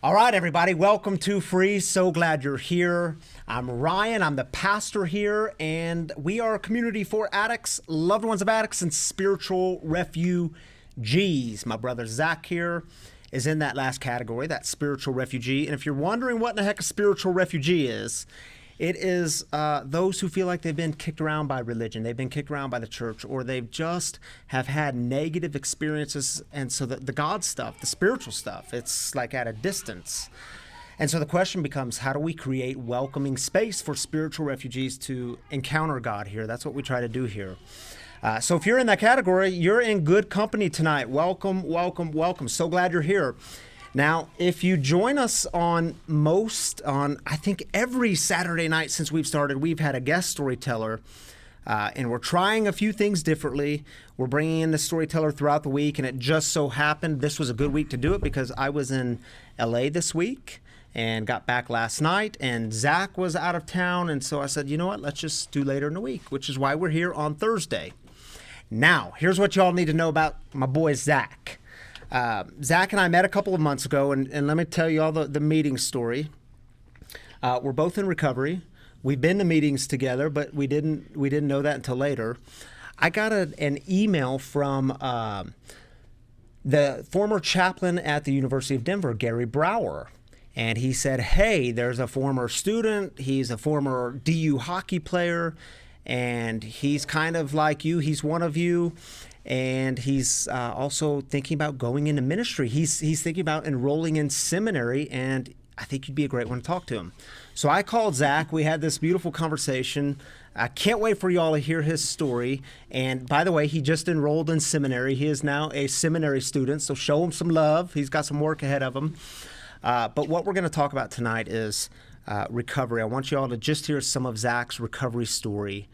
All right, everybody, welcome to Free. So glad you're here. I'm Ryan, I'm the pastor here, and we are a community for addicts, loved ones of addicts, and spiritual refugees. My brother Zach here is in that last category, that spiritual refugee. And if you're wondering what in the heck a spiritual refugee is, it is those who feel like they've been kicked around by religion, they've been kicked around by the church, or they've just have had negative experiences. And so the God stuff, the spiritual stuff, it's like at a distance. And so the question becomes, how do we create welcoming space for spiritual refugees to encounter God here? That's what we try to do here. So if you're in that category, you're in good company tonight. Welcome, welcome, welcome. So glad you're here. Now, if you join us on I think every Saturday night since we've started, we've had a guest storyteller, and we're trying a few things differently. We're bringing in the storyteller throughout the week, and it just so happened this was a good week to do it because I was in LA this week and got back last night, and Zach was out of town, and so I said, you know what, let's just do later in the week, which is why we're here on Thursday. Now, here's what y'all need to know about my boy Zach. Zach and I met a couple of months ago, and let me tell you all the meeting story. We're both in recovery. We've been to meetings together, but we didn't know that until later. I got an email from the former chaplain at the University of Denver, Gary Brower, and he said, hey, there's a former student. He's a former DU hockey player, and he's kind of like you. He's one of you. And he's also thinking about going into ministry. He's thinking about enrolling in seminary, and I think you'd be a great one to talk to him. So I called Zach. We had this beautiful conversation. I can't wait for y'all to hear his story. And by the way, he just enrolled in seminary. He is now a seminary student, so show him some love. He's got some work ahead of him. But what we're going to talk about tonight is recovery. I want y'all to just hear some of Zach's recovery story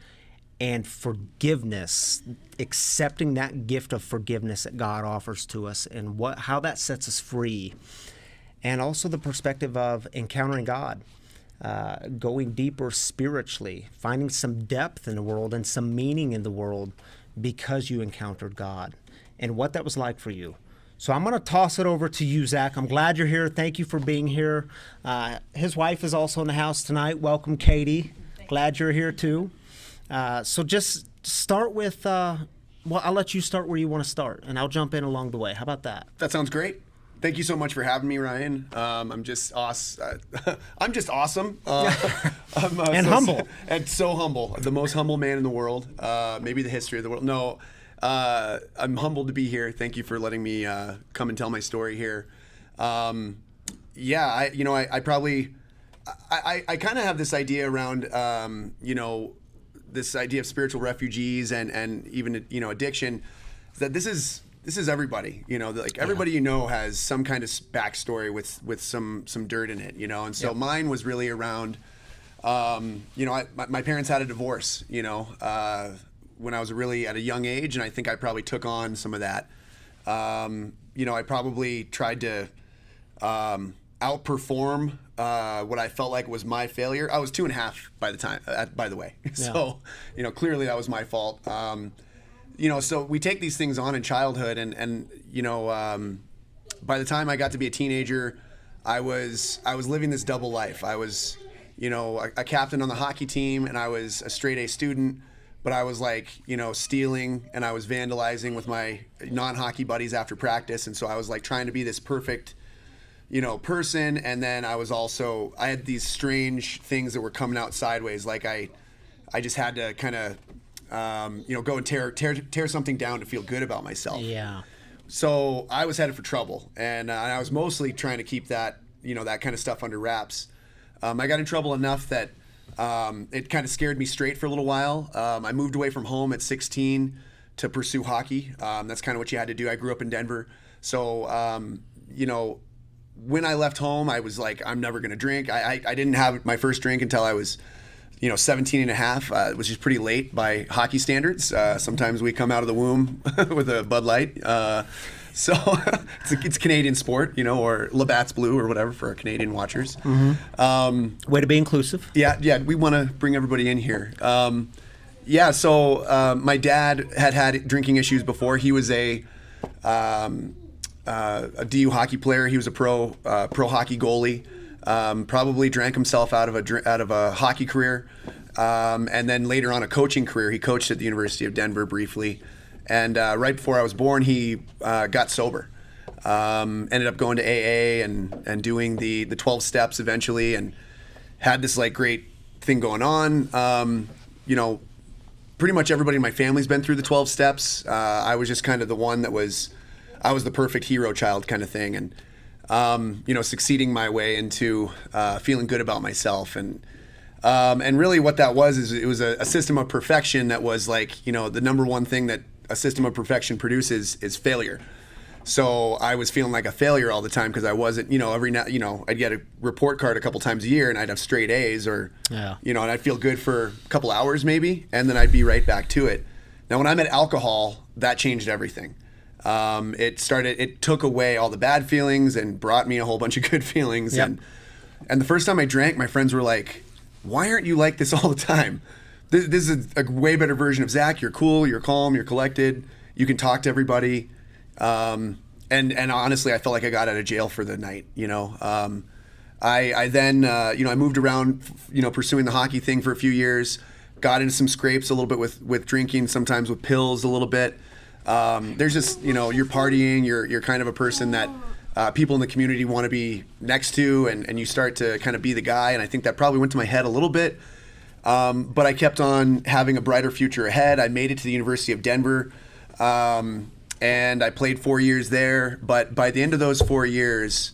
and forgiveness, accepting that gift of forgiveness that God offers to us, and how that sets us free. And also the perspective of encountering God, going deeper spiritually, finding some depth in the world and some meaning in the world because you encountered God, and what that was like for you. So I'm going to toss it over to you, Zach. I'm glad you're here. Thank you for being here. His wife is also in the house tonight. Welcome, Katie. Glad you're here too. So just start with, I'll let you start where you want to start, and I'll jump in along the way. How about that? That sounds great. Thank you so much for having me, Ryan. I'm just awesome. I'm and humble. And so humble. The most humble man in the world, maybe the history of the world. No, I'm humbled to be here. Thank you for letting me come and tell my story here. I kind of have this idea around, this idea of spiritual refugees and even, addiction, that this is everybody, everybody, has some kind of backstory with some dirt in it, and so mine was really around, my parents had a divorce, when I was really at a young age, and I think I probably took on some of that. I probably tried to outperform what I felt like was my failure. I was 2.5 by the way. Yeah. So, clearly that was my fault. So we take these things on in childhood, and by the time I got to be a teenager, I was living this double life. I was, a captain on the hockey team, and I was a straight A student, but I was stealing, and I was vandalizing with my non-hockey buddies after practice. And so I was trying to be this perfect person, and then I had these strange things that were coming out sideways. I just had to kind of, go and tear something down to feel good about myself. Yeah. So I was headed for trouble, and I was mostly trying to keep that, that kind of stuff under wraps. I got in trouble enough that it kind of scared me straight for a little while. I moved away from home at 16 to pursue hockey. That's kind of what you had to do. I grew up in Denver, so when I left home, I was like, I'm never going to drink. I didn't have my first drink until I was, 17 and a half, which is pretty late by hockey standards. Sometimes we come out of the womb with a Bud Light. So it's a Canadian sport, or Labatt's Blue or whatever for our Canadian watchers. Mm-hmm. Way to be inclusive. Yeah, we want to bring everybody in here. So my dad had drinking issues before. He was a a DU hockey player. He was a pro hockey goalie. Probably drank himself out of a hockey career, and then later on a coaching career. He coached at the University of Denver briefly, and right before I was born, he got sober. Ended up going to AA and doing the 12 steps eventually, and had this like great thing going on. Pretty much everybody in my family's been through the 12 steps. I was just kind of the one that I was the perfect hero child kind of thing, and succeeding my way into feeling good about myself, and really what that was is it was a system of perfection that was like, the number one thing that a system of perfection produces is failure. So I was feeling like a failure all the time because I wasn't, every now, I'd get a report card a couple times a year and I'd have straight A's or, and I'd feel good for a couple hours maybe, and then I'd be right back to it. Now, when I met alcohol, that changed everything. It took away all the bad feelings and brought me a whole bunch of good feelings. Yep. And the first time I drank, my friends were like, "Why aren't you like this all the time? This is a way better version of Zach. You're cool, you're calm, you're collected. You can talk to everybody." And honestly, I felt like I got out of jail for the night. I then I moved around, pursuing the hockey thing for a few years. Got into some scrapes a little bit with drinking, sometimes with pills a little bit. There's just, you're partying, you're kind of a person that people in the community want to be next to, and you start to kind of be the guy. And I think that probably went to my head a little bit. But I kept on having a brighter future ahead. I made it to the University of Denver, and I played 4 years there. But by the end of those 4 years,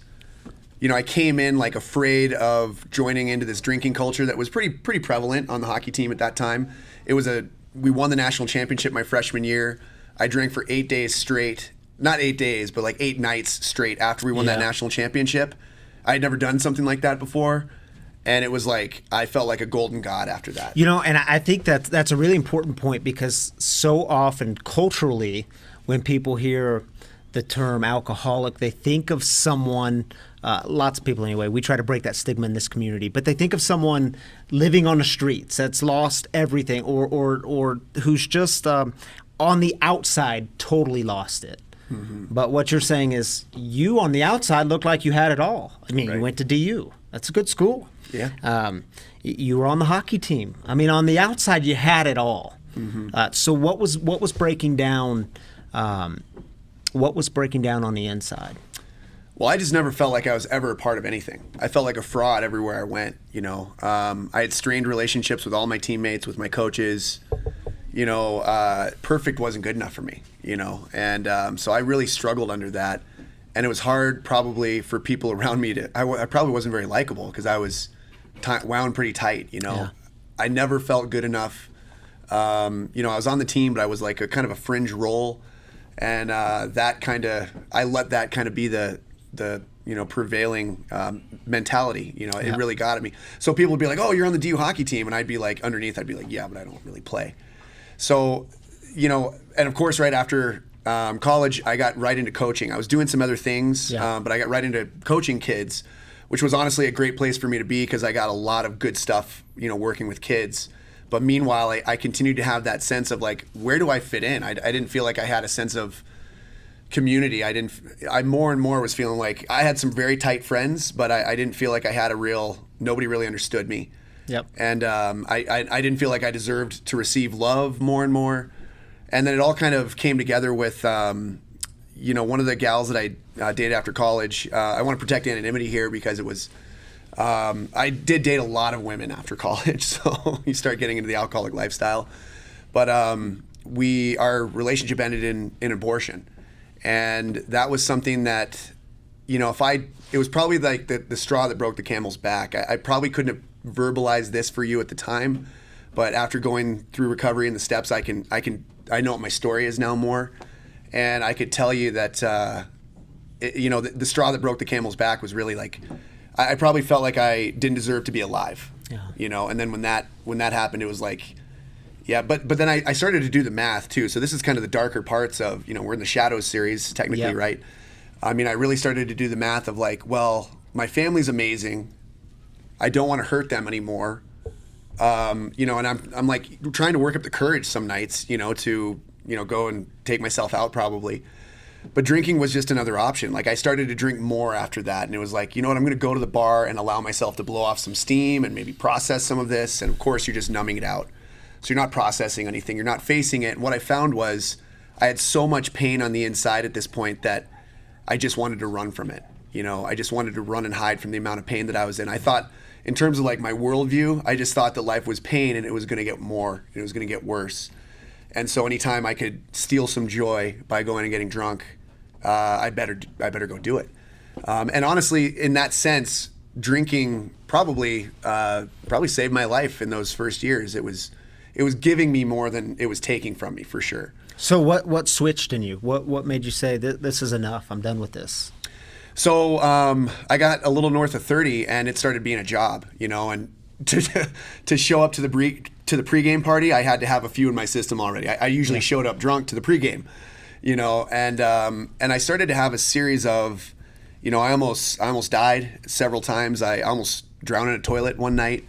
I came in like afraid of joining into this drinking culture that was pretty prevalent on the hockey team at that time. We won the national championship my freshman year. I drank for 8 days straight, not 8 days, but like 8 nights straight after we won that national championship. I had never done something like that before. And it was like, I felt like a golden god after that. And I think that's a really important point, because so often culturally, when people hear the term alcoholic, they think of someone, lots of people anyway, we try to break that stigma in this community, but they think of someone living on the streets that's lost everything, or who's just on the outside totally lost it. Mm-hmm. But what you're saying is, you on the outside look like you had it all. I mean, You went to DU. That's a good school. Yeah. You were on the hockey team. I mean, on the outside, you had it all. Mm-hmm. So what was breaking down? What was breaking down on the inside? Well, I just never felt like I was ever a part of anything. I felt like a fraud everywhere I went. I had strained relationships with all my teammates, with my coaches. Perfect wasn't good enough for me. And so I really struggled under that. And it was hard probably for people around me I probably wasn't very likable because I was wound pretty tight, Yeah. I never felt good enough. I was on the team, but I was like a kind of a fringe role. And I let that kind of be the prevailing mentality. It really got at me. So people would be like, "Oh, you're on the DU hockey team." And I'd be like, underneath, I'd be like, "Yeah, but I don't really play." So, and of course, right after college, I got right into coaching. I was doing some other things, but I got right into coaching kids, which was honestly a great place for me to be because I got a lot of good stuff, working with kids. But meanwhile, I continued to have that sense of like, where do I fit in? I didn't feel like I had a sense of community. I more and more was feeling like I had some very tight friends, but I didn't feel like I had nobody really understood me. Yep. And I didn't feel like I deserved to receive love more and more. And then it all kind of came together with, one of the gals that I dated after college. I want to protect anonymity here because it was, I did date a lot of women after college, so you start getting into the alcoholic lifestyle. But our relationship ended in abortion. And that was something that, it was probably like the straw that broke the camel's back. I probably couldn't have verbalized this for you at the time, but after going through recovery and the steps, I know what my story is now more, and I could tell you that the straw that broke the camel's back was really like I probably felt like I didn't deserve to be alive. Yeah. And then when that happened, it was like, yeah. But then I started to do the math too. So this is kind of the darker parts of we're in the Shadows series technically, Yep. right? I mean, I really started to do the math of like, well, my family's amazing. I don't want to hurt them anymore. And I'm like trying to work up the courage some nights, to, go and take myself out probably. But drinking was just another option. Like I started to drink more after that, and it was like, you know what, I'm going to go to the bar and allow myself to blow off some steam and maybe process some of this. And of course, you're just numbing it out. So you're not processing anything. You're not facing it. And what I found was I had so much pain on the inside at this point that I just wanted to run from it. You know, I just wanted to run and hide from the amount of pain that I was in. I thought, in terms of like my worldview, I just thought that life was pain and it was going to get more, and it was going to get worse. And so anytime I could steal some joy by going and getting drunk, I better go do it. And honestly, in that sense, drinking probably saved my life in those first years. It was giving me more than it was taking from me, for sure. So what switched in you? What made you say this is enough? I'm done with this. So I got a little north of 30, and it started being a job, you know. And to show up to the pregame party, I had to have a few in my system already. I usually showed up drunk to the pregame, you know. And I started to have a series of, you know, I almost died several times. I almost drowned in a toilet one night.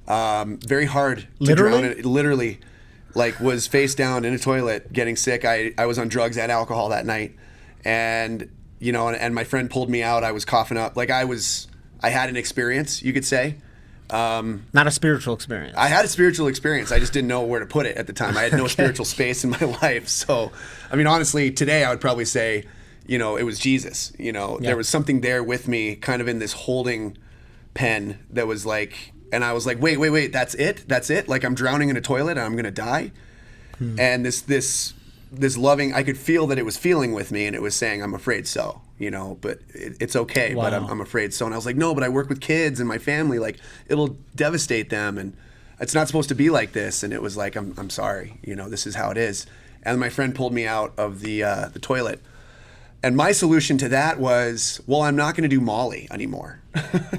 Very hard to drown in it. Literally, like was face down in a toilet, getting sick. I was on drugs and alcohol that night, and you know, and my friend pulled me out. I was coughing up. Like I had an experience, you could say. Not a spiritual experience. I had a spiritual experience. I just didn't know where to put it at the time. I had no spiritual space in my life. So, I mean, honestly, today I would probably say, you know, it was Jesus. You know, there was something there with me, kind of in this holding pen that was like, and I was like, wait, that's it? Like I'm drowning in a toilet and I'm going to die? And this loving, I could feel that it was feeling with me, and it was saying, I'm afraid so, you know, but it's okay, but I'm afraid so. And I was like, no, but I work with kids and my family, like it'll devastate them, and it's not supposed to be like this. And it was like, I'm sorry, you know, this is how it is. And my friend pulled me out of the toilet. And my solution to that was, well, I'm not going to do Molly anymore.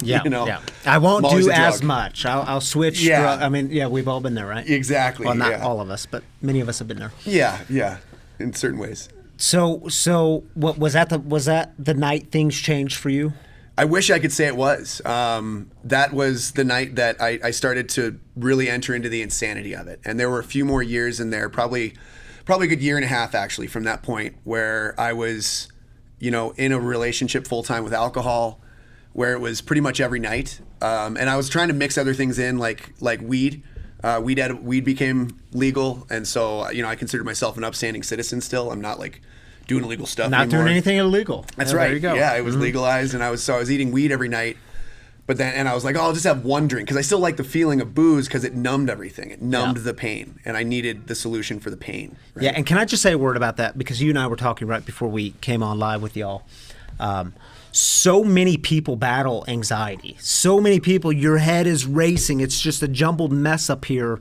Yeah, you know? yeah. I won't Molly's do a as drug. much. I'll switch. Yeah. I mean, yeah, we've all been there, right? Exactly. Well, not all of us, but many of us have been there. Yeah, in certain ways. So what was that? Was that the night things changed for you? I wish I could say it was. That was the night that I started to really enter into the insanity of it. And there were a few more years in there, probably a good year and a half actually, from that point, where I was, you know, in a relationship full time with alcohol, where it was pretty much every night. And I was trying to mix other things in, like weed. Weed became legal, and so, you know, I consider myself an upstanding citizen still. I'm not like doing illegal stuff Not anymore. doing anything illegal. That's Yeah, right. There you go. Yeah, it was legalized, and I was eating weed every night. But then, and I was like, oh, I'll just have one drink, because I still like the feeling of booze, because it numbed everything. It numbed the pain, and I needed the solution for the pain. Right? Yeah, and can I just say a word about that? Because you and I were talking right before we came on live with y'all. So many people battle anxiety. So many people, your head is racing. It's just a jumbled mess up here.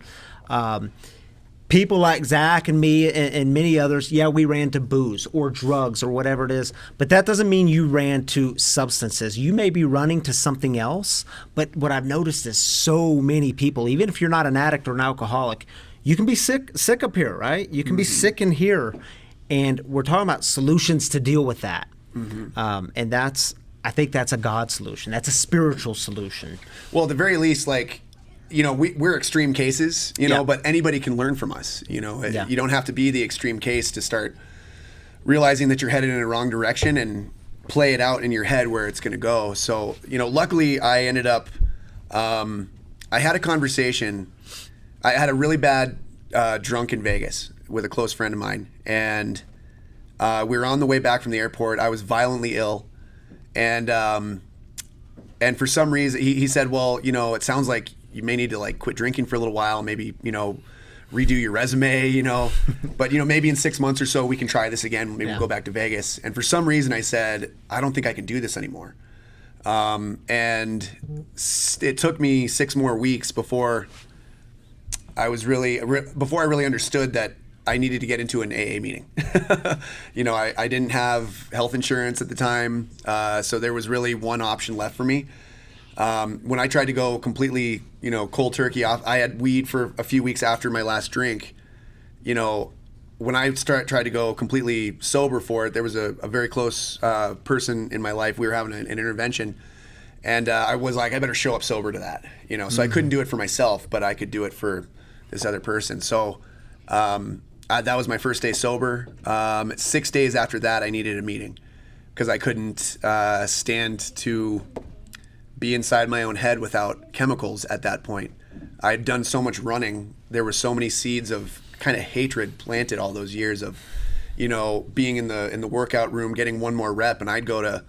People like Zach and me and many others, we ran to booze or drugs or whatever it is, but that doesn't mean you ran to substances. You may be running to something else, but what I've noticed is so many people, even if you're not an addict or an alcoholic, you can be sick up here, right? You can be sick in here, and we're talking about solutions to deal with that. And I think that's a God solution. That's a spiritual solution. Well, at the very least, like, you know, we're extreme cases, you know, but anybody can learn from us. You know, you don't have to be the extreme case to start realizing that you're headed in the wrong direction and play it out in your head where it's going to go. So, you know, luckily I ended up, I had a conversation. I had a really bad drunk in Vegas with a close friend of mine, and we were on the way back from the airport. I was violently ill, and for some reason he said, well, you know, it sounds like you may need to like quit drinking for a little while, maybe, you know, redo your resume, you know, but, you know, maybe in 6 months or so we can try this again. Maybe we'll go back to Vegas. And for some reason I said, I don't think I can do this anymore. And it took me 6 more weeks before I was before I really understood that I needed to get into an AA meeting. You know, I didn't have health insurance at the time. So there was really one option left for me. When I tried to go completely, you know, cold turkey off, I had weed for a few weeks after my last drink. You know, when I tried to go completely sober for it, there was a very close person in my life. We were having an intervention, and I was like, I better show up sober to that. You know, so I couldn't do it for myself, but I could do it for this other person. So That was my first day sober. 6 days after that, I needed a meeting because I couldn't stand to be inside my own head without chemicals at that point. I'd done so much running. There were so many seeds of kind of hatred planted all those years of, being in the workout room, getting one more rep, and I'd go to,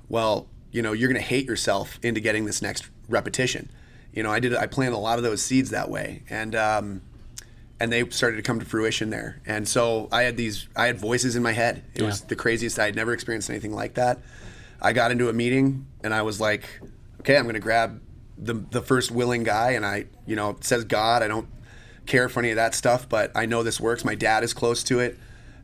well, you're going to hate yourself into getting this next repetition. I planted a lot of those seeds that way, and they started to come to fruition there. And so I had voices in my head. It was the craziest. I had never experienced anything like that. I got into a meeting and I was like, okay, I'm going to grab the first willing guy, and it says God. I don't care for any of that stuff, but I know this works. My dad is close to it.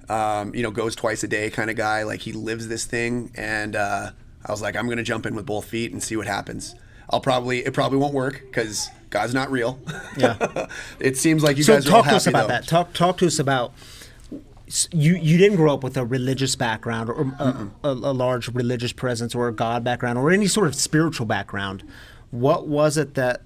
Goes twice a day kind of guy. Like, he lives this thing. And I was like, I'm going to jump in with both feet and see what happens. It probably won't work because God's not real. Yeah. It seems like you guys are all happy, So talk to us about though. that. Talk to us about, you didn't grow up with a religious background or a large religious presence or a God background or any sort of spiritual background. What was it that,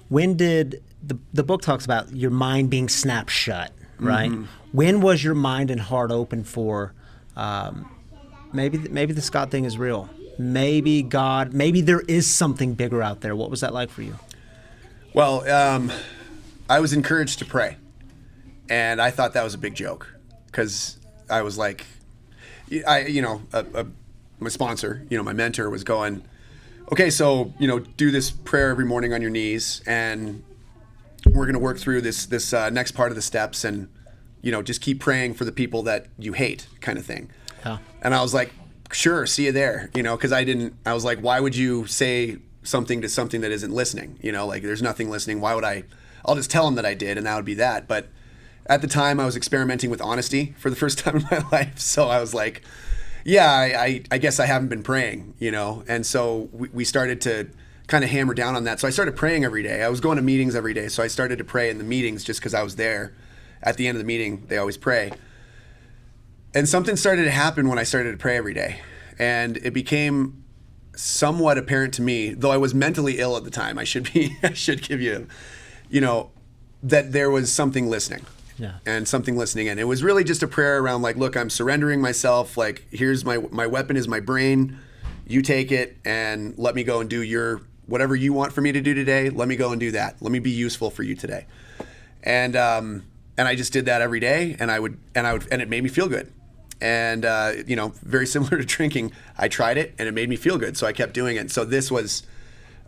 when did, the book talks about your mind being snapped shut, right? Mm-hmm. When was your mind and heart open for, maybe this God thing is real? Maybe there is something bigger out there. What was that like for you? Well, I was encouraged to pray, and I thought that was a big joke because I was like, my sponsor, my mentor was going, okay, so, do this prayer every morning on your knees, and we're going to work through this next part of the steps, and, just keep praying for the people that you hate, kind of thing. Yeah. And I was like, sure, see you there, because I was like, why would you say something to something that isn't listening? Like, there's nothing listening. Why would I'll just tell them that I did, and that would be that. But at the time, I was experimenting with honesty for the first time in my life. So I was like, yeah, I guess I haven't been praying, And so we started to kind of hammer down on that. So I started praying every day. I was going to meetings every day. So I started to pray in the meetings just because I was there. At the end of the meeting, they always pray. And something started to happen when I started to pray every day. And it became somewhat apparent to me, though I was mentally ill at the time, I should give you, that there was something listening. Yeah. And something listening in. It was really just a prayer around like, look, I'm surrendering myself. Like, here's my weapon is my brain. You take it and let me go and do whatever you want for me to do today. Let me go and do that. Let me be useful for you today. And I just did that every day, and it made me feel good. And, very similar to drinking, I tried it and it made me feel good. So I kept doing it. So this was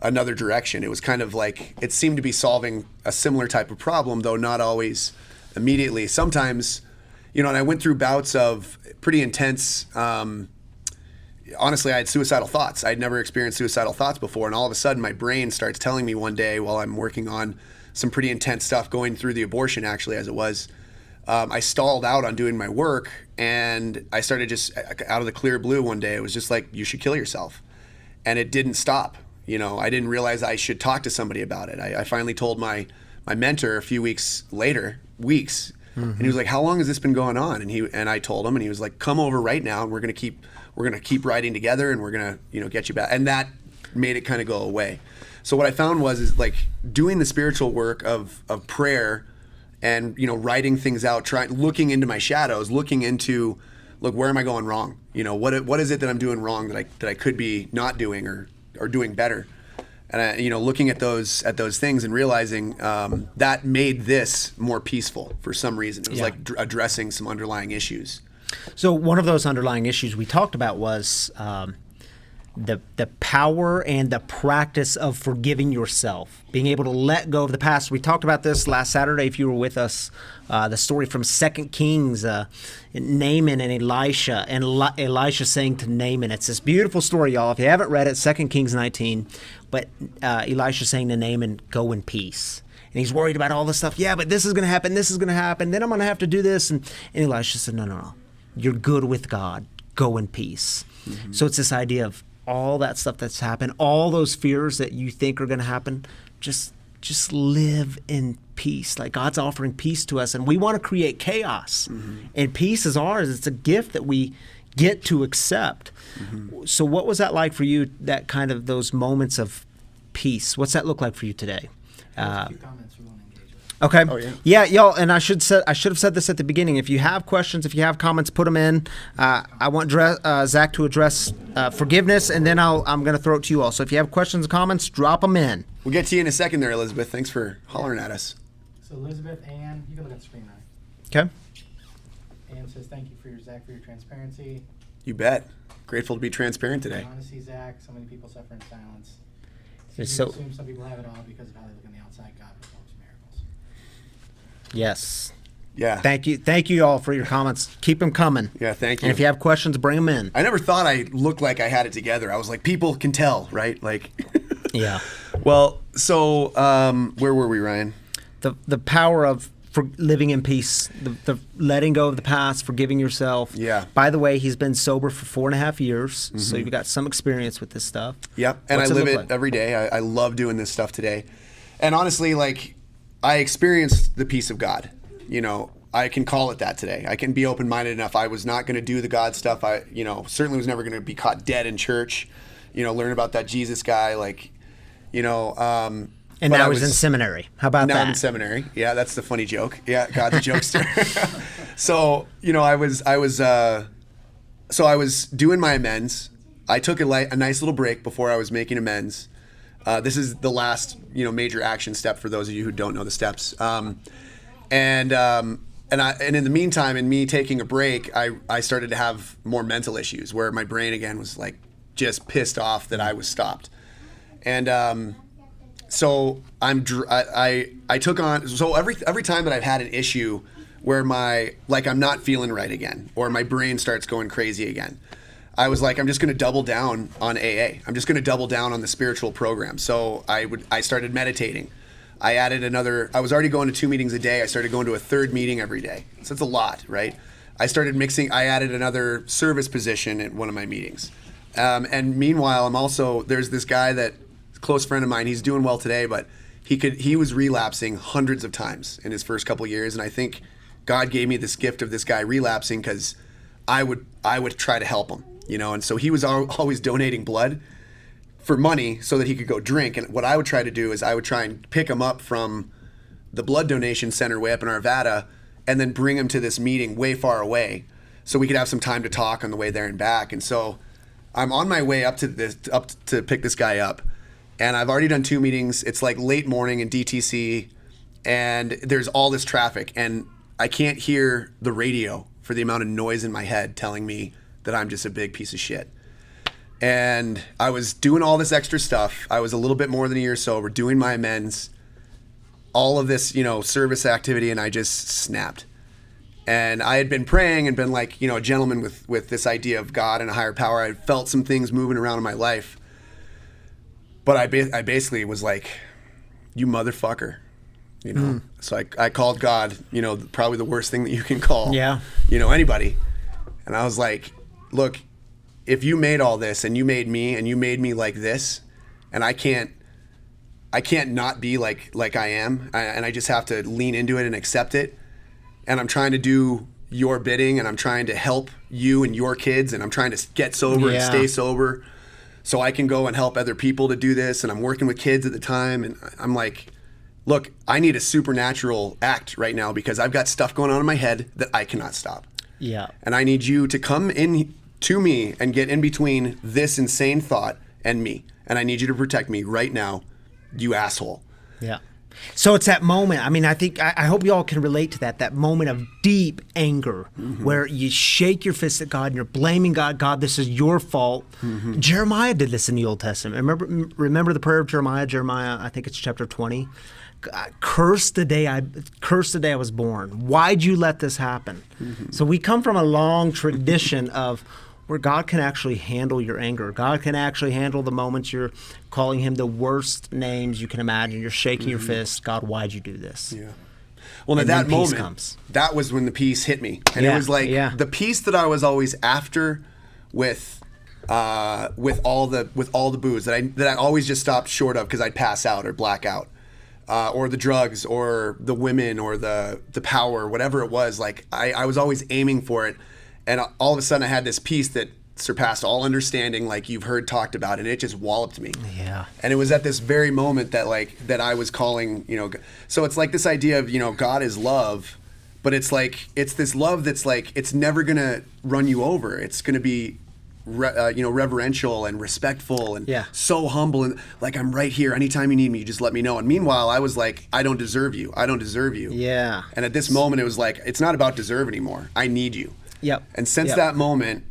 another direction. It was kind of like, it seemed to be solving a similar type of problem, though not always immediately. Sometimes, and I went through bouts of pretty intense, honestly, I had suicidal thoughts. I'd never experienced suicidal thoughts before. And all of a sudden my brain starts telling me one day while I'm working on some pretty intense stuff, going through the abortion actually as it was, I stalled out on doing my work, and I started just out of the clear blue one day. It was just like, you should kill yourself. And it didn't stop. I didn't realize I should talk to somebody about it. I finally told my mentor a few weeks later, mm-hmm. And he was like, how long has this been going on? And I told him, and he was like, come over right now, and we're going to keep writing together, and we're going to get you back. And that made it kind of go away. So what I found is like doing the spiritual work of prayer and, writing things out, looking into my shadows, looking into, look, where am I going wrong? What is it that I'm doing wrong that I could be not doing or doing better? And looking at those things and realizing that made this more peaceful for some reason. It was like addressing some underlying issues. So one of those underlying issues we talked about was the power and the practice of forgiving yourself, being able to let go of the past. We talked about this last Saturday, if you were with us, the story from 2 Kings, Naaman and Elisha, and Elisha saying to Naaman, it's this beautiful story, y'all. If you haven't read it, 2 Kings 19, but Elisha saying to Naaman, go in peace. And he's worried about all this stuff. Yeah, but this is going to happen, then I'm going to have to do this. And Elisha said, no. You're good with God. Go in peace. Mm-hmm. So it's this idea of all that stuff that's happened, all those fears that you think are going to happen, just live in peace. Like, God's offering peace to us, and we want to create chaos. Mm-hmm. And peace is ours. It's a gift that we get to accept. Mm-hmm. So what was that like for you, that kind of those moments of peace? What's that look like for you today? A few comments we want to engage with. Okay. Oh, yeah. Yeah, y'all, and I should have said this at the beginning. If you have questions, if you have comments, put them in. I want Zach to address forgiveness, and then I'm going to throw it to you all. So if you have questions and comments, drop them in. We'll get to you in a second there, Elizabeth. Thanks for hollering at us. So Elizabeth, Ann, you can look at the screen now. Okay. Ann says, thank you for your transparency. You bet. Grateful to be transparent today. Honesty, Zach. So many people suffer in silence. Okay, You so assume some people have it all because of how they look on the outside. God performs miracles. yes. Yeah. Thank you all for your comments. Keep them coming. Yeah, thank you. And if you have questions, bring them in. I never thought I looked like I had it together. I was like, people can tell, right? Like, Yeah. well, so where were we, Ryan? The power of living in peace, the letting go of the past, forgiving yourself. Yeah. By the way, he's been sober for 4.5 years, so you've got some experience with this stuff. Yep. And What's I it live look it like? every day. I love doing this stuff today. And honestly, like, I experienced the peace of God. You know, I can call it that today. I can be open-minded enough. I was not going to do the God stuff. I, certainly was never going to be caught dead in church, learn about that Jesus guy, like, And but now I he's in seminary. How about now that? I'm in seminary. Yeah, that's the funny joke. Yeah, God's a jokester. So, I was doing my amends. I took a nice little break before I was making amends. This is the last, major action step for those of you who don't know the steps. And in the meantime, in me taking a break, I started to have more mental issues where my brain again was like just pissed off that I was stopped. And so I took on, so every time that I've had an issue where I'm not feeling right again, or my brain starts going crazy again, I was like, I'm just going to double down on AA. I'm just going to double down on the spiritual program. So I started meditating. I was already going to 2 meetings a day. I started going to a 3rd meeting every day. So it's a lot, right? I added another service position at one of my meetings. And meanwhile, there's this guy that, close friend of mine, he's doing well today, but he was relapsing hundreds of times in his first couple of years. And I think God gave me this gift of this guy relapsing because I would try to help him, and so he was always donating blood for money so that he could go drink. And what I would try to do is I would try and pick him up from the blood donation center way up in Arvada and then bring him to this meeting way far away so we could have some time to talk on the way there and back. And so I'm on my way up to pick this guy up. And I've already done 2 meetings. It's like late morning in DTC, and there's all this traffic, and I can't hear the radio for the amount of noise in my head telling me that I'm just a big piece of shit. And I was doing all this extra stuff. I was a little bit more than a year sober, doing my amends, all of this, service activity, and I just snapped. And I had been praying and been like, a gentleman with this idea of God and a higher power. I felt some things moving around in my life. But I basically was like, you motherfucker, So I called God, probably the worst thing that you can call, anybody. And I was like, look, if you made all this and you made me like this, and I can't not be like I am, and I just have to lean into it and accept it. And I'm trying to do your bidding, and I'm trying to help you and your kids, and I'm trying to get sober and stay sober, so I can go and help other people to do this. And I'm working with kids at the time. And I'm like, look, I need a supernatural act right now because I've got stuff going on in my head that I cannot stop. Yeah. And I need you to come in to me and get in between this insane thought and me. And I need you to protect me right now, you asshole. Yeah. So it's that moment. I mean, I hope you all can relate to that moment of deep anger where you shake your fist at God and you're blaming God. God, this is your fault. Jeremiah did this in the Old Testament. Remember the prayer of Jeremiah? Jeremiah, I think it's chapter 20. God, curse the day I was born. Why'd you let this happen? So we come from a long tradition of where God can actually handle your anger. God can actually handle the moments you're calling him the worst names you can imagine. You're shaking your fist. God, why'd you do this? Yeah. Well, at that moment, that was when the peace hit me. And it was like the peace that I was always after with all the booze that I always just stopped short of because I'd pass out or black out. Or the drugs or the women or the power, whatever it was. Like I was always aiming for it. And all of a sudden I had this peace that surpassed all understanding, like you've heard talked about, and it just walloped me. Yeah. And it was at this very moment that I was calling, so it's like this idea of, God is love, but it's like, it's this love that's like, it's never going to run you over. It's going to be, reverential and respectful and so humble, and like, I'm right here. Anytime you need me, you just let me know. And meanwhile, I was like, I don't deserve you. I don't deserve you. Yeah. And at this moment, it was like, it's not about deserve anymore. I need you. Yep. And since that moment,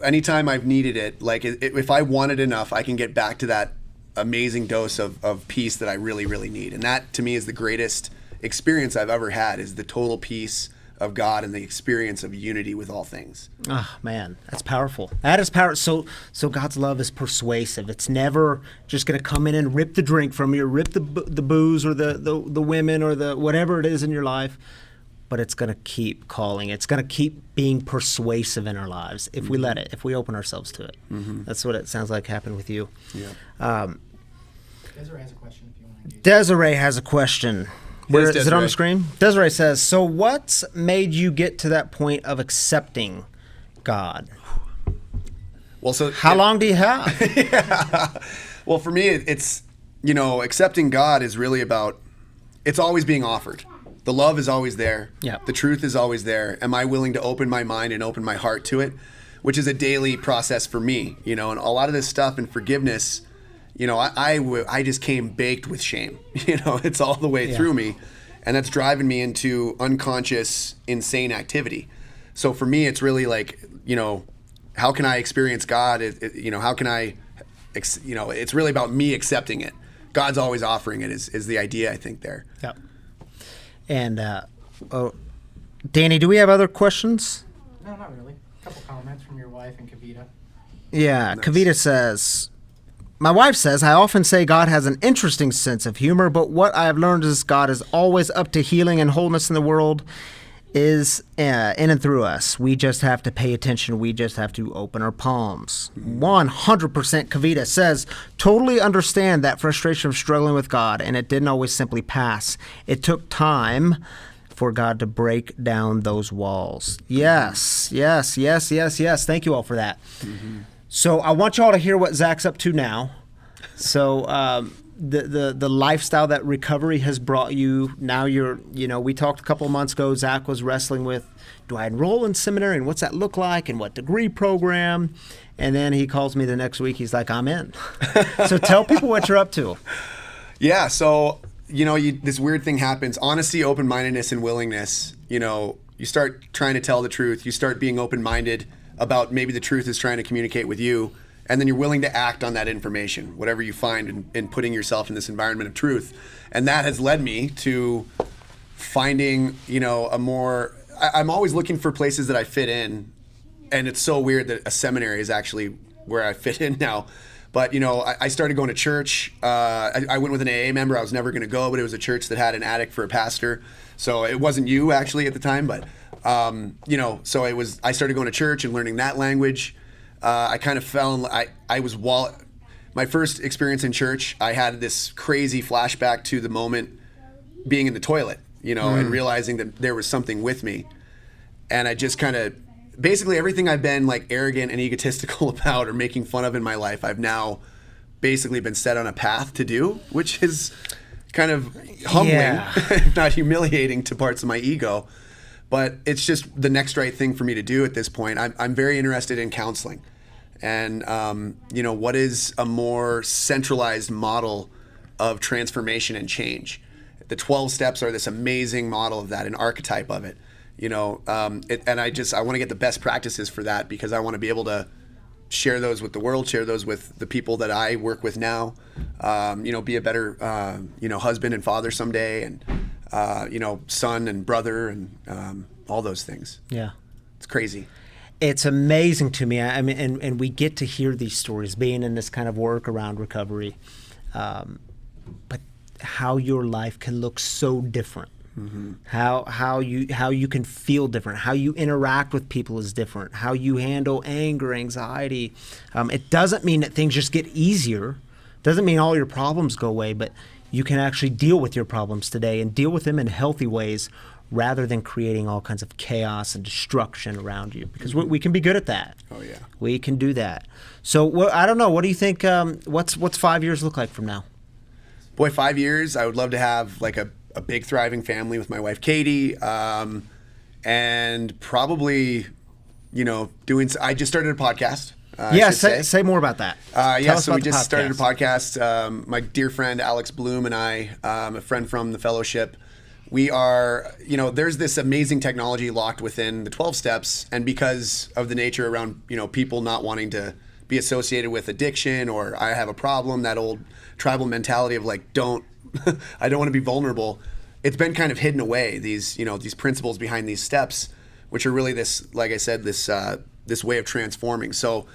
anytime I've needed it, like if I want it enough, I can get back to that amazing dose of peace that I really, really need. And that to me is the greatest experience I've ever had, is the total peace of God and the experience of unity with all things. Oh man, that's powerful. That is power. So God's love is persuasive. It's never just going to come in and rip the drink from you, rip the booze or the women or the whatever it is in your life, but it's going to keep calling. It's going to keep being persuasive in our lives if we let it, if we open ourselves to it. That's what it sounds like happened with you. Desiree has a question if you want to engage. Desiree has a question. Where, is it on the Desiree. screen? Desiree says, so what's made you get to that point of accepting God? Well, so How long do you have? Well, for me, it's, accepting God is really about, it's always being offered. The love is always there. Yeah. The truth is always there. Am I willing to open my mind and open my heart to it? Which is a daily process for me, and a lot of this stuff and forgiveness, I just came baked with shame. It's all the way through me. And that's driving me into unconscious, insane activity. So for me, it's really like, how can I experience God? How can I, it's really about me accepting it. God's always offering it is the idea, I think, there. Yep. And Danny, do we have other questions? No, not really. A couple comments from your wife and Kavita. Yeah, Nice. Kavita says, my wife says, I often say God has an interesting sense of humor, but what I have learned is God is always up to healing and wholeness in the world is in and through us. We just have to pay attention. We just have to open our palms. 100% Kavita says, totally understand that frustration of struggling with God, and it didn't always simply pass. It took time for God to break down those walls. Yes. Thank you all for that. So I want you all to hear what Zach's up to now. So the lifestyle that recovery has brought you, now you're, we talked a couple of months ago, Zach was wrestling with, do I enroll in seminary and what's that look like and what degree program? And then he calls me the next week, he's like, I'm in. So tell people what you're up to. Yeah, so, this weird thing happens. Honesty, open-mindedness, and willingness, you start trying to tell the truth. You start being open-minded about maybe the truth is trying to communicate with you, and then you're willing to act on that information, whatever you find in putting yourself in this environment of truth. And that has led me to finding, I'm always looking for places that I fit in, and it's so weird that a seminary is actually where I fit in now. But, I started going to church. I went with an AA member. I was never going to go, but it was a church that had an attic for a pastor. So it wasn't you actually at the time, but, so I started going to church and learning that language. I kind of my first experience in church, I had this crazy flashback to the moment being in the toilet, and realizing that there was something with me. And I just kind of, basically everything I've been like arrogant and egotistical about or making fun of in my life, I've now basically been set on a path to do, which is kind of humbling, if not humiliating to parts of my ego. But it's just the next right thing for me to do at this point. I'm very interested in counseling. And, what is a more centralized model of transformation and change? The 12 steps are this amazing model of that, an archetype of it. And I want to get the best practices for that, because I want to be able to share those with the world, share those with the people that I work with now, be a better, husband and father someday, and, son and brother, and all those things. Yeah. It's crazy. It's amazing to me. I mean, and we get to hear these stories being in this kind of work around recovery, but how your life can look so different. Mm-hmm. How you can feel different, how you interact with people is different, how you handle anger, anxiety. It doesn't mean that things just get easier. Doesn't mean all your problems go away, but you can actually deal with your problems today and deal with them in healthy ways rather than creating all kinds of chaos and destruction around you, because we can be good at that. Oh yeah. We can do that. So I don't know. What do you think? What's 5 years look like from now? Boy, 5 years. I would love to have like a big thriving family with my wife Katie, and probably, I just started a podcast. Say more about that. So we just started a podcast. My dear friend Alex Blom and I, a friend from the fellowship, we are, there's this amazing technology locked within the 12 steps. And because of the nature around, people not wanting to be associated with addiction, or I have a problem, that old tribal mentality of like, I don't want to be vulnerable. It's been kind of hidden away, these principles behind these steps, which are really this, like I said, this way of transforming. So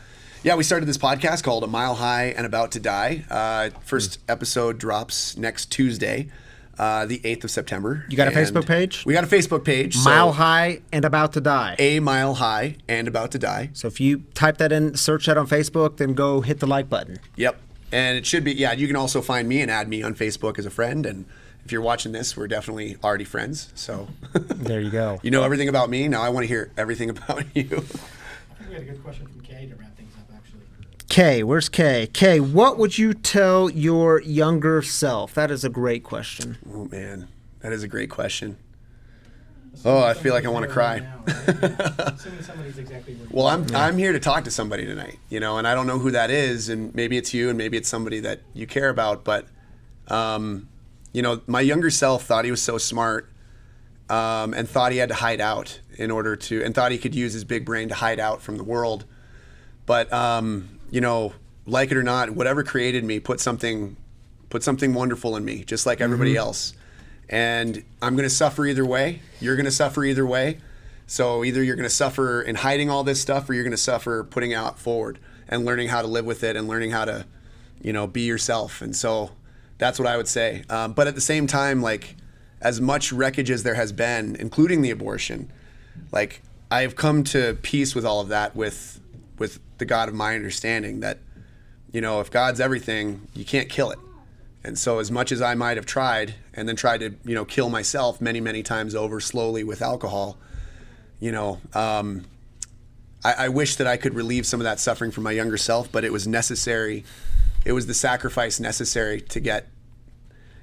yeah, we started this podcast called A Mile High and About to Die. First episode drops next Tuesday, the 8th of September. You got a Facebook page? We got a Facebook page. Mile High and About to Die. A Mile High and About to Die. So if you type that in, search that on Facebook, then go hit the like button. Yep. And it should be, you can also find me and add me on Facebook as a friend. And if you're watching this, we're definitely already friends. So there you go. You know everything about me. Now I want to hear everything about you. I think we had a good question from Kay to wrap things up, actually. Kay, where's Kay? Kay, what would you tell your younger self? That is a great question. Oh, man. That is a great question. I feel like I want to cry. Assuming somebody's exactly where Well, I'm here to talk to somebody tonight, and I don't know who that is, and maybe it's you, and maybe it's somebody that you care about, but, my younger self thought he was so smart, and thought he had to hide out and thought he could use his big brain to hide out from the world. But, like it or not, whatever created me put something wonderful in me, just like everybody else. And I'm going to suffer either way. You're going to suffer either way. So either you're going to suffer in hiding all this stuff, or you're going to suffer putting out forward and learning how to live with it and learning how to, be yourself. And so that's what I would say. But at the same time, like, as much wreckage as there has been, including the abortion, like, I have come to peace with all of that with the God of my understanding that, if God's everything, you can't kill it. And so as much as I might have tried and then tried to, kill myself many, many times over slowly with alcohol, I wish that I could relieve some of that suffering from my younger self, but it was necessary. It was the sacrifice necessary to get,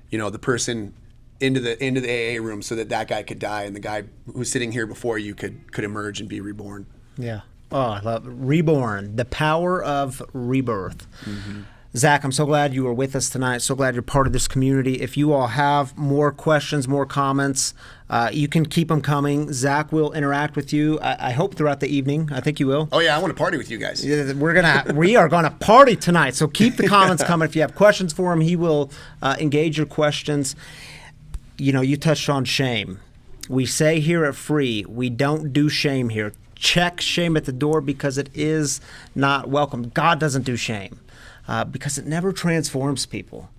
the person into the AA room so that guy could die and the guy who's sitting here before you could emerge and be reborn. Yeah. Oh, I love it. Reborn, the power of rebirth. Mm-hmm. Zach, I'm so glad you were with us tonight. So glad you're part of this community. If you all have more questions, more comments, you can keep them coming. Zach will interact with you, I hope, throughout the evening. I think you will. Oh, yeah, I want to party with you guys. We are going to party tonight. So keep the comments coming. If you have questions for him, he will engage your questions. You touched on shame. We say here at Free, we don't do shame here. Check shame at the door because it is not welcome. God doesn't do shame. Because it never transforms people.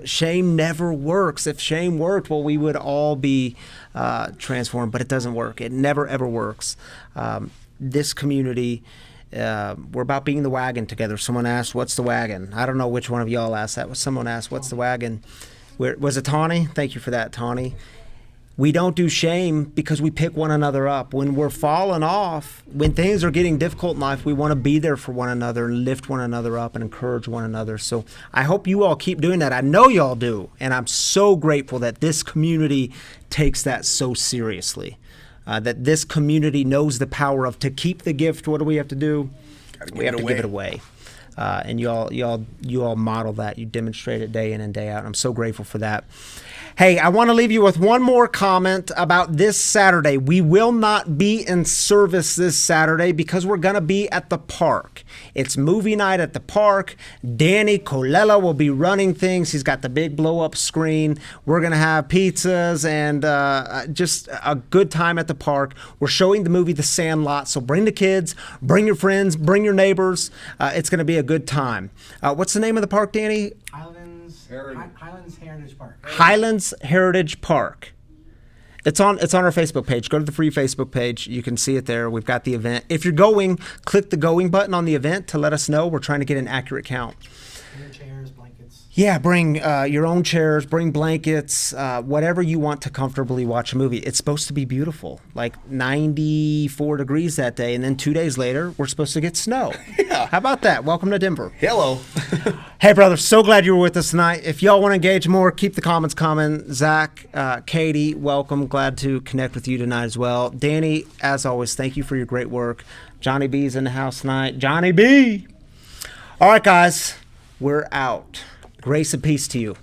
Shame never works. If shame worked, well, we would all be transformed, but it doesn't work. It never, ever works. This community, we're about being the wagon together. Someone asked, what's the wagon? I don't know which one of y'all asked that. Someone asked, what's the wagon? Was it Tawny? Thank you for that, Tawny. We don't do shame because we pick one another up. When we're falling off, when things are getting difficult in life, we want to be there for one another and lift one another up and encourage one another. So I hope you all keep doing that. I know y'all do. And I'm so grateful that this community takes that so seriously. That this community knows the power of to keep the gift. What do we have to do? We have to give it away. And you all model that. You demonstrate it day in and day out. And I'm so grateful for that. Hey, I want to leave you with one more comment about this Saturday. We will not be in service this Saturday because we're going to be at the park. It's movie night at the park. Danny Colella will be running things. He's got the big blow-up screen. We're going to have pizzas and just a good time at the park. We're showing the movie The Sandlot, so bring the kids, bring your friends, bring your neighbors. It's going to be a good time. What's the name of the park, Danny? Highlands Heritage Park. Highlands Heritage Park. It's on our Facebook page. Go to the Free Facebook page. You can see it there. We've got the event. If you're going, click the going button on the event to let us know. We're trying to get an accurate count. Chairs, blankets. Yeah, bring your own chairs, bring blankets, whatever you want to comfortably watch a movie. It's supposed to be beautiful, like 94 degrees that day, and then 2 days later, we're supposed to get snow. Yeah. How about that? Welcome to Denver. Hello. Hey, brother, so glad you were with us tonight. If y'all want to engage more, keep the comments coming. Zach, Katie, welcome. Glad to connect with you tonight as well. Danny, as always, thank you for your great work. Johnny B's in the house tonight. Johnny B! All right, guys, we're out. Grace and peace to you.